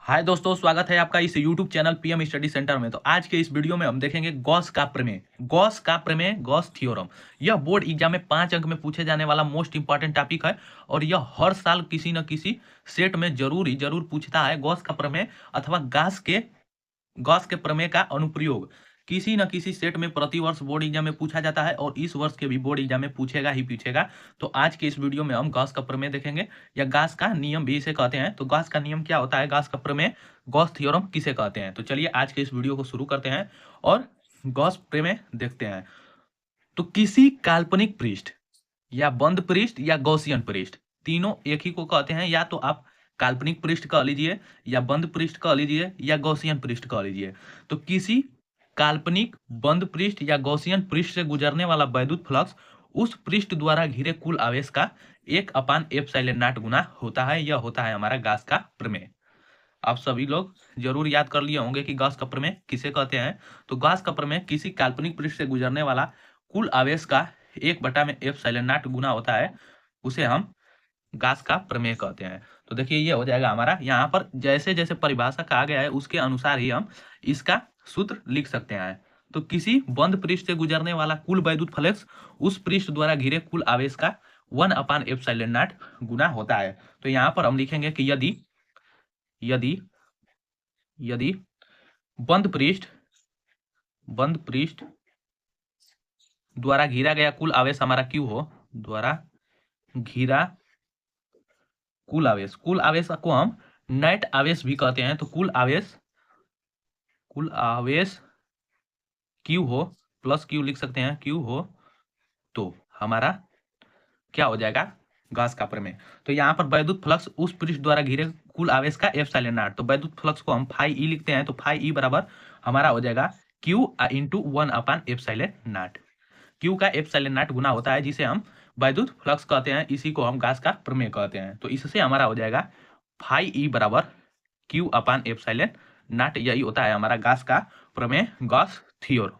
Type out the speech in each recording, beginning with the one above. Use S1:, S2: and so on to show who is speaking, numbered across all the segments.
S1: हाय दोस्तों, स्वागत है आपका इस YouTube channel PM study centre में। तो आज के इस वीडियो में हम देखेंगे गॉस का प्रमेय, गॉस थ्योरम। यह बोर्ड एग्जाम में 5 अंक में पूछे जाने वाला मोस्ट इंपॉर्टेंट टॉपिक है और यह हर साल किसी न किसी सेट में जरूर पूछता है। गॉस का प्रमेय अथवा गॉस के प्रमेय का अनुप्रयोग किसी न किसी सेट में प्रतिवर्ष बोर्ड एग्जाम में पूछा जाता है और इस वर्ष के भी बोर्ड एग्जाम में पूछेगा ही पूछेगा। तो आज के इस वीडियो में हम गॉस का प्रमेय देखेंगे या गॉस का नियम भी इसे कहते हैं। तो गॉस का नियम क्या होता है, गॉस का प्रमेय, गॉस थ्योरम किसे कहते हैं। तो चलिए आज के इस वीडियो को शुरू करते हैं और गॉस प्रमेय देखते हैं। तो किसी काल्पनिक पृष्ठ या बंद पृष्ठ या गॉसियन पृष्ठ, तीनों एक ही को कहते हैं। या तो आप काल्पनिक पृष्ठ कह लीजिए या बंद पृष्ठ कह लीजिए या गॉसियन पृष्ठ कह लीजिए। तो किसी काल्पनिक बंद पृष्ठ या गॉसियन पृष्ठ से गुजरने वाला वैद्युत फ्लक्स उस पृष्ठ द्वारा घिरे कुल आवेश का 1/ε0 गुना होता है। यह होता है हमारा गॉस का प्रमेय। आप सभी लोग जरूर याद कर लिए होंगे कि गॉस का प्रमेय किसे कहते हैं। तो गॉस का प्रमेय किसी काल्पनिक पृष्ठ से गुजरने वाला कुल आवेश का 1/ε0 गुना होता है, उसे हम गॉस का प्रमेय कहते हैं। तो देखिए ये हो जाएगा हमारा, यहाँ पर जैसे जैसे परिभाषा कहा गया है उसके अनुसार ही हम इसका सूत्र लिख सकते हैं। तो किसी बंद पृष्ठ से गुजरने वाला कुल वैद्युत फ्लक्स उस पृष्ठ द्वारा घिरे कुल आवेश का 1/ε0 गुना होता है। तो यहाँ पर हम लिखेंगे कि यदि यदि यदि बंद पृष्ठ द्वारा घिरा गया कुल आवेश हमारा क्यू हो, द्वारा घिरा कुल आवेश को हम नेट आवेश भी कहते हैं। तो कुल आवेश क्यू हो, प्लस क्यू लिख सकते हैं, क्यू हो तो हमारा क्या हो जाएगा, गॉस का प्रमेय। तो यहाँ पर वैद्युत फ्लक्स उस पृष्ठ द्वारा घिरे कुल आवेश का ε0। तो वैद्युत फ्लक्स को हम फाई ई लिखते हैं। तो फाई ई बराबर हमारा हो जाएगा क्यू इंटू 1/ε0। क्यू का ε0 गुना होता है जिसे हम वैद्युत फ्लक्स कहते हैं, इसी को हम गॉस का प्रमेय कहते हैं। तो इससे हमारा हो जाएगा फाई ई बराबर Q/ε0। यही होता है हमारा गॉस का प्रमेय, गॉस थ्योरम।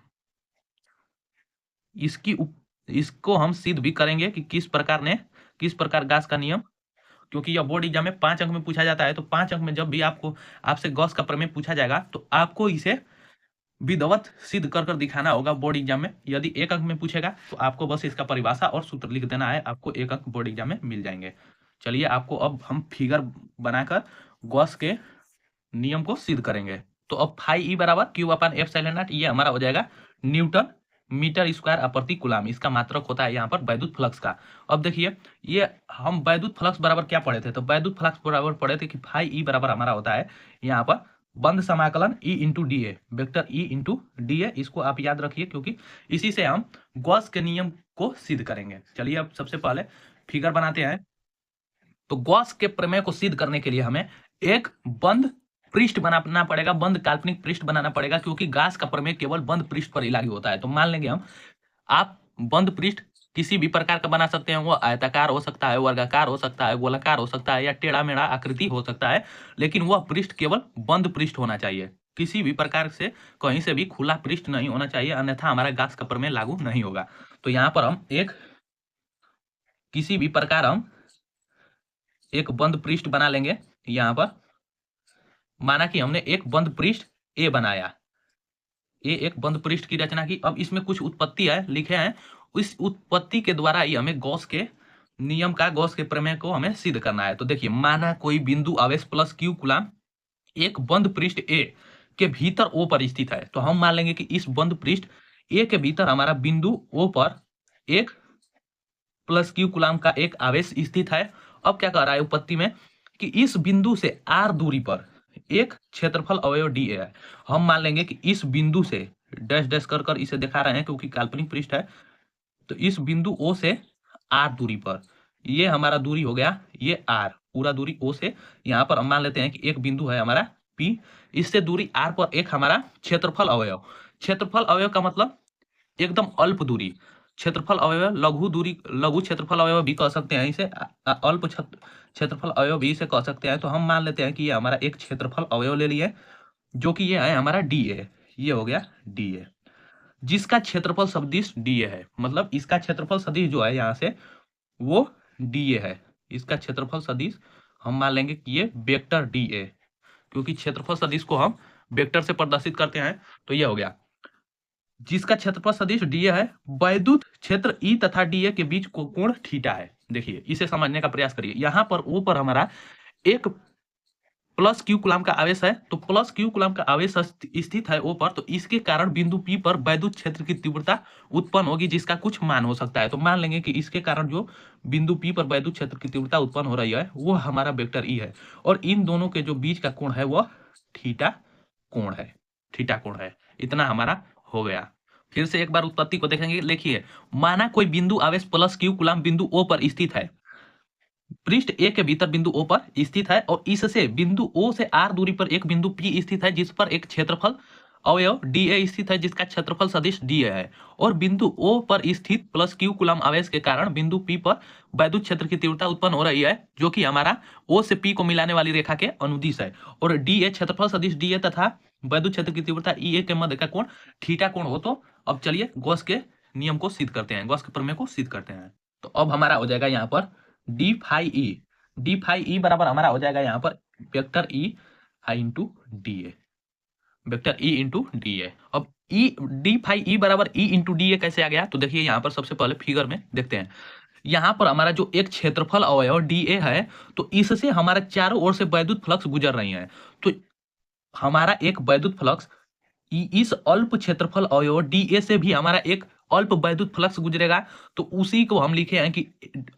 S1: इसको हम सिद्ध भी करेंगे कि किस प्रकार गॉस का नियम, क्योंकि यह बोर्ड एग्जाम में 5 अंक में पूछा जाता है। तो 5 अंक में जब भी आपसे गॉस का प्रमेय पूछा जाएगा तो आपको इसे विधिवत सिद्ध कर दिखाना होगा बोर्ड एग्जाम में। यदि 1 अंक में पूछेगा तो आपको बस इसका परिभाषा और सूत्र लिख देना है, आपको 1 अंक बोर्ड एग्जाम में मिल जाएंगे। चलिए आपको अब हम फिगर बनाकर गॉस के नियम को सिद्ध करेंगे। तो अब फाई ई बराबर Q/ε0, ये हमारा हो जाएगा न्यूटन मीटर स्क्वायर प्रति कूलम। इसका मात्रक होता है यहाँ पर वैद्युत फ्लक्स का। अब देखिए ये हम वैद्युत फ्लक्स बराबर क्या पढ़े थे, तो वैद्युत फ्लक्स बराबर पढ़े थे कि फाई ई बराबर हमारा होता है यहाँ पर बंद समाकलन E इंटू डी ए, वेक्टर E इंटू डी ए। इसको आप याद रखिए क्योंकि इसी से हम गॉस के नियम को सिद्ध करेंगे। चलिए अब सबसे पहले फिगर बनाते हैं। तो गॉस के प्रमेय को सिद्ध करने के लिए हमें एक बंद पृष्ठ बनाना पड़ेगा, बंद काल्पनिक पृष्ठ बनाना पड़ेगा, क्योंकि गॉस का प्रमेय केवल बंद पृष्ठ पर ही लागू होता है। तो मान लेंगे हम, आप बंद पृष्ठ किसी भी प्रकार का बना सकते हैं। वो आयताकार हो सकता है, वर्गाकार हो सकता है, गोलाकार हो सकता है या टेढ़ा मेढ़ा आकृति हो सकता है, लेकिन वह पृष्ठ केवल बंद पृष्ठ होना चाहिए। किसी भी प्रकार से कहीं से भी खुला पृष्ठ नहीं होना चाहिए, अन्यथा हमारा गॉस का प्रमेय लागू नहीं होगा। तो यहाँ पर हम किसी भी प्रकार हम एक बंद पृष्ठ बना लेंगे। यहाँ पर माना कि हमने एक बंद पृष्ठ ए बनाया, एक बंद पृष्ठ की रचना की। अब इसमें कुछ उत्पत्ति है लिखे हैं, इस उत्पत्ति के द्वारा ही हमें गॉस के नियम का, गॉस के प्रमेय को हमें सिद्ध करना है। तो देखिए, माना कोई बिंदु आवेश प्लस क्यू कूलम एक बंद पृष्ठ ए के भीतर ओ पर स्थित है। तो हम मान लेंगे कि इस बंद पृष्ठ ए के भीतर हमारा बिंदु ओ पर एक प्लस क्यू कूलम का एक आवेश स्थित है। अब क्या कह रहा है उत्पत्ति में कि इस बिंदु से आर दूरी पर एक क्षेत्रफल अवयव डी है। हम मान लेंगे कि इस बिंदु से डैश डैश कर इसे दिखा रहे हैं क्योंकि काल्पनिक पृष्ठ है। तो इस बिंदु ओ से आर दूरी पर ये हमारा दूरी हो गया, ये आर पूरा दूरी ओ से। यहाँ पर हम मान लेते हैं कि एक बिंदु है हमारा पी, इससे दूरी आर पर एक हमारा क्षेत्रफल अवयव का मतलब एकदम अल्प दूरी। क्षेत्रफल अवयव लघु क्षेत्रफल अवयव भी कह सकते हैं इसे, अल्प क्षेत्रफल अवयव भी इसे कह सकते हैं। तो हम मान लेते हैं कि ये हमारा एक क्षेत्रफल अवयव ले लिए, जो कि ये है हमारा डी ए। ये हो गया डी ए, जिसका क्षेत्रफल सदिश डी ए है। मतलब इसका क्षेत्रफल सदिश जो है यहाँ से वो डी ए है। इसका क्षेत्रफल सदिश हम मान लेंगे कि ये वेक्टर डी ए, क्योंकि क्षेत्रफल सदिश को हम वेक्टर से प्रदर्शित करते हैं। तो ये हो गया, जिसका क्षेत्रफल सदिश डीए है, वैद्युत क्षेत्र ई तथा डीए के बीच कोण थीटा है। देखिए, इसे समझने का प्रयास करिए। यहाँ पर ओ पर हमारा एक प्लस क्यू कूलम का आवेश है, तो प्लस क्यू कूलम का आवेश स्थित है ओ पर, तो इसके कारण बिंदु पी पर वैद्युत क्षेत्र की तीव्रता उत्पन्न होगी, जिसका कुछ मान हो सकता है। तो मान लेंगे कि इसके कारण जो बिंदु पी पर वैद्युत क्षेत्र की तीव्रता उत्पन्न हो रही है वो हमारा वेक्टर ई है, और इन दोनों के जो बीच का कोण है वह थीटा कोण है। थीटा कोण है। इतना हमारा हो गया। फिर से एक बार उत्पत्ति को देखेंगे। लिखिए, माना कोई बिंदु आवेश प्लस क्यू कूलम बिंदु ओ पर स्थित है, पृष्ठ ए के भीतर बिंदु ओ पर स्थित है, और इससे बिंदु ओ से आर दूरी पर एक बिंदु पी स्थित है, जिस पर एक क्षेत्रफल अवयव डीए स्थित है, जिसका क्षेत्रफल सदिश डीए है, और बिंदु ओ पर स्थित प्लस क्यू कूलम आवेश के कारण बिंदु पी पर वैद्युत क्षेत्र की तीव्रता उत्पन्न हो रही है, जो कि हमारा ओ से पी को मिलाने वाली रेखा के अनुदिश है, और डीए क्षेत्रफल सदिश डीए तथा वैद्युत क्षेत्र की तीव्रता ई ए के मध्य का कोण थीटा कोण हो। तो अब चलिए गॉस के नियम को सिद्ध करते हैं, गॉस के प्रमेय को सिद्ध करते हैं। तो अब हमारा हो जाएगा यहाँ पर डी फाई ई बराबर हमारा हो जाएगा यहाँ पर vector E I into d A, vector E into d ए। अब ई डी फाई ई बराबर ई इंटू डी ए कैसे आ गया? तो देखिए यहाँ पर सबसे पहले फिगर में देखते हैं। यहाँ पर हमारा जो एक क्षेत्रफल अवयव डी ए है, तो इससे हमारा चारों ओर से वैद्युत फ्लक्स गुजर रही है, तो हमारा एक वैद्युत फ्लक्स इस अल्प क्षेत्रफल अवयव डीए से भी हमारा एक अल्प वैद्युत फ्लक्स गुजरेगा, तो उसी को हम लिखे हैं कि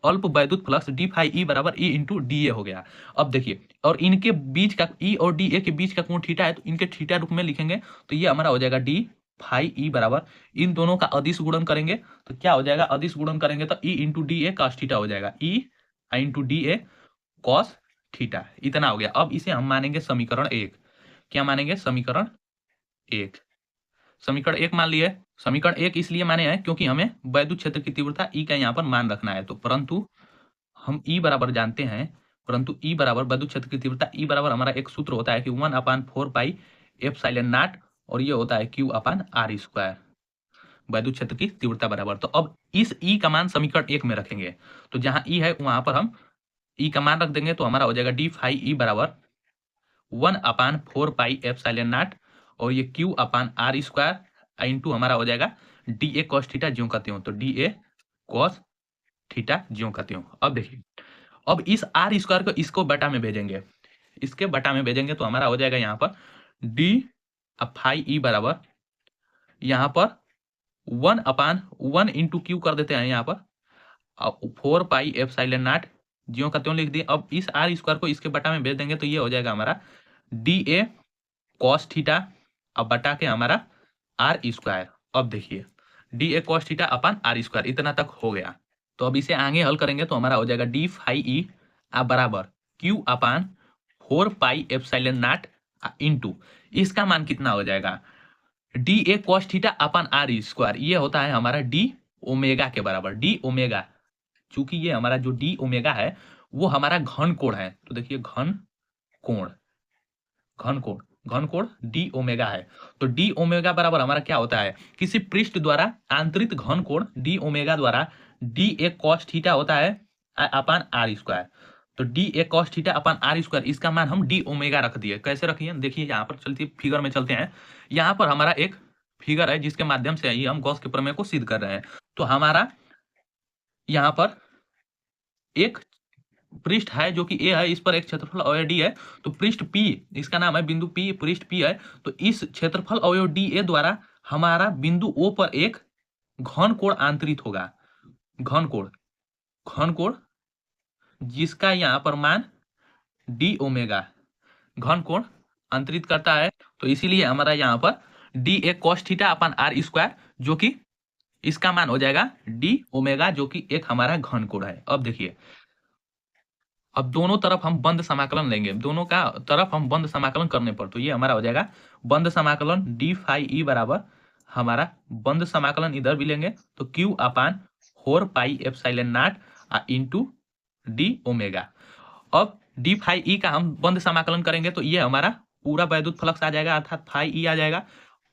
S1: अल्प वैद्युत फ्लक्स डी फाई ई बराबर ई इंटू डी ए हो गया। अब देखिए, और इनके बीच का ई और डी ए के बीच का कोण थीटा है, तो इनके थीटा रूप में लिखेंगे, तो ये हमारा हो जाएगा डी फाई ई बराबर, इन दोनों का अदिश गुणन करेंगे तो क्या हो जाएगा? अदिश गुणन करेंगे तो E into d A cos theta हो जाएगा, E I into d A cos theta. इतना हो गया। अब इसे हम मानेंगे समीकरण 1। क्या मानेंगे? समीकरण 1। समीकरण 1 मान लिए। समीकरण 1 इसलिए माने हैं क्योंकि हमें वैद्युत क्षेत्र की तीव्रता ई का यहाँ पर मान रखना है, तो परंतु हम ई बराबर जानते हैं, परंतु ई बराबर वैद्युत क्षेत्र की तीव्रता ई बराबर हमारा एक सूत्र होता है कि 1/4 पाई एप्सिलॉन नॉट, और ये होता है Q/r², वैद्युत क्षेत्र की तीव्रता बराबर। तो अब इस ई का मान समीकरण 1 में रखेंगे, तो जहां ई है वहां पर हम ई का मान रख देंगे, तो हमारा हो जाएगा डी फाई ई बराबर 1/4 पाई एप्सिलॉन नॉट, और ये Q/r² इंटू हमारा हो जाएगा डी ए कॉस थीटा ज्यों का त्यों, तो डी ए कॉस थीटा ज्यों का त्यों। अब देखिए, अब इस आर स्क्वायर को इसको बटा में भेजेंगे, इसके बटा में भेजेंगे, तो हमारा हो जाएगा यहाँ पर डी फाई ई बराबर यहाँ पर 1/1 इंटू क्यू कर देते हैं यहाँ पर, 4 पाई एप्सिलॉन नॉट ज्यों का त्यों लिख दिए। अब इस आर स्क्वायर को इसके बटा में भेज देंगे, तो ये हो जाएगा हमारा डी ए कॉस थीटा, अब बटा के हमारा r²। अब देखिए, D A cos theta upon r², इतना तक हो गया। तो अब इसे आगे हल करेंगे तो हमारा हो जाएगा डी फाई ई बराबर Q/4 pi epsilon not into, इसका मान कितना हो जाएगा? D A cos theta upon r², ये होता है हमारा डी ओमेगा के बराबर। डी ओमेगा, चूंकि ये हमारा जो डी ओमेगा है वो हमारा घन कोण है, तो देखिए घन कोण, घन कोण, घन कोण डी ओमेगा है, तो डी ओमेगा बराबर हमारा क्या होता है? किसी पृष्ठ द्वारा आंतरिक घन कोण डी ओमेगा द्वारा डी ए कॉस थीटा होता है अपन r², तो D A cos theta upon r², इसका मान हम डी ओमेगा रख दिए। कैसे रखिए? देखिए यहाँ पर चलते फिगर में चलते हैं। यहाँ पर हमारा एक फिगर है जिसके माध्यम से ही हम गॉस के प्रमेय को सिद्ध कर रहे हैं। तो हमारा यहाँ पर एक पृष्ठ है जो कि ए है, इस पर एक क्षेत्रफल अवयव डी है, तो पृष्ठ पी, इसका नाम है बिंदु पी, पृष्ठ पी है, तो इस क्षेत्रफल अवयव डी ए द्वारा हमारा बिंदु ओ पर एक घन कोण आंतरित होगा, घन कोण, घन कोण जिसका यहाँ पर मान डी ओमेगा घन कोण अंतरित करता है, तो इसीलिए हमारा यहाँ पर D A cos theta upon r², जो कि इसका मान हो जाएगा डी ओमेगा, जो कि एक हमारा घन कोण है। अब देखिए, अब दोनों तरफ हम बंद समाकलन लेंगे, दोनों का तरफ हम बंद समाकलन करने पर, तो ये हमारा हो जाएगा बंद समाकलन डी फाई ई बराबर हमारा बंद समाकलन इधर भी लेंगे, तो Q/4 pi epsilon not into D omega. अब डी फाई ई का हम बंद समाकलन करेंगे, तो ये हमारा पूरा वैद्युत फ्लक्स आ जाएगा, अर्थात फाई ई आ जाएगा,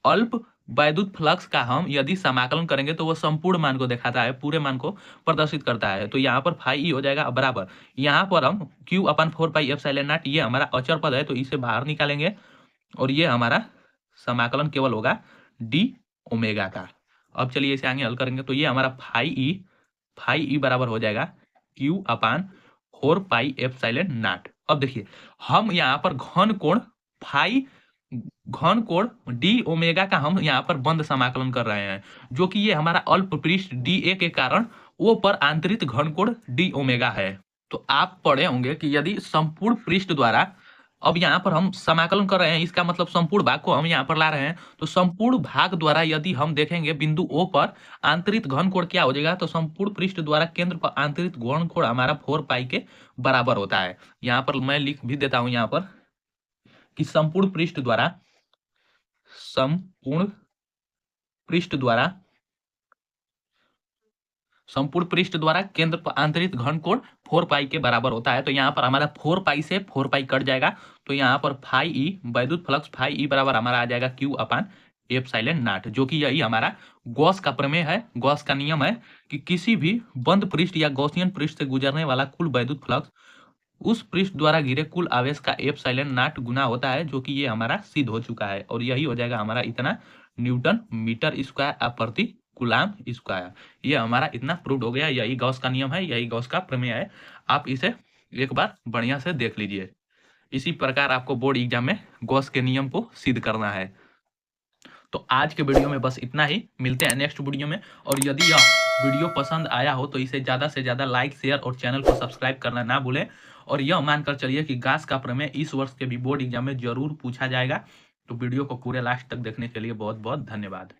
S1: अल्प वैद्युत फ्लक्स का हम यदि समाकलन करेंगे तो वो संपूर्ण मान को दिखाता है, पूरे मान को प्रदर्शित करता है। तो यहाँ पर फाई ई हो जाएगा बराबर, यहाँ पर हम Q upon 4 pi epsilon not, ये हमारा अचर पद है तो इसे बाहर निकालेंगे और ये हमारा समाकलन केवल होगा डी ओमेगा का। अब चलिए इसे आगे हल करेंगे तो ये हमारा फाई ई बराबर हो जाएगा Q upon 4 pi epsilon not. अब देखिए हम यहाँ पर घन कोण डी ओमेगा का हम यहाँ पर बंद समाकलन कर रहे हैं, जो कि ये हमारा अल्प पृष्ठ डी ए के कारण ओ पर आंतरिक घन कोण डी ओमेगा है। तो आप पढ़े होंगे कि यदि संपूर्ण पृष्ठ द्वारा, अब यहाँ पर हम समाकलन कर रहे हैं, इसका मतलब संपूर्ण भाग को हम यहाँ पर ला रहे हैं, तो संपूर्ण भाग द्वारा यदि हम देखेंगे बिंदु ओ पर आंतरिक घन कोण क्या हो जाएगा, तो संपूर्ण पृष्ठ द्वारा केंद्र पर आंतरिक घन कोण हमारा 4 पाई के बराबर होता है। यहाँ पर मैं लिख भी देता हूं यहाँ पर कि संपूर्ण पृष्ठ द्वारा केंद्र पर आंतरिक घन कोण 4 पाई के बराबर होता है। तो यहाँ पर हमारा 4 पाई से 4 पाई कट जाएगा, तो यहाँ पर फाई ई वैद्युत फ्लक्स फाई ई बराबर हमारा आ जाएगा क्यू अपान एप्सिलॉन नॉट, जो कि यही हमारा गॉस का प्रमेय है। गॉस का नियम है कि किसी भी बंद पृष्ठ या गॉसियन पृष्ठ से गुजरने वाला कुल वैद्युत फ्लक्स उस पृष्ठ द्वारा घिरे कुल आवेश का एप्सिलॉन नॉट गुना होता है, जो कि ये हमारा सिद्ध हो चुका है। और यही हो जाएगा हमारा इतना न्यूटन मीटर स्क्वायर प्रति कूलाम स्क्वायर। ये हमारा इतना प्रूव्ड हो गया। यही गॉस का नियम है, यही गॉस का प्रमेय है। आप इसे एक बार बढ़िया से देख लीजिए। इसी प्रकार आपको बोर्ड एग्जाम में गॉस के नियम को सिद्ध करना है। तो आज के वीडियो में बस इतना ही, मिलते हैं नेक्स्ट वीडियो में। और यदि यह वीडियो पसंद आया हो तो इसे ज़्यादा से ज़्यादा लाइक, शेयर और चैनल को सब्सक्राइब करना ना भूलें। और यह मानकर चलिए कि गॉस का प्रमेय इस वर्ष के भी बोर्ड एग्जाम में जरूर पूछा जाएगा। तो वीडियो को पूरे लास्ट तक देखने के लिए बहुत बहुत धन्यवाद।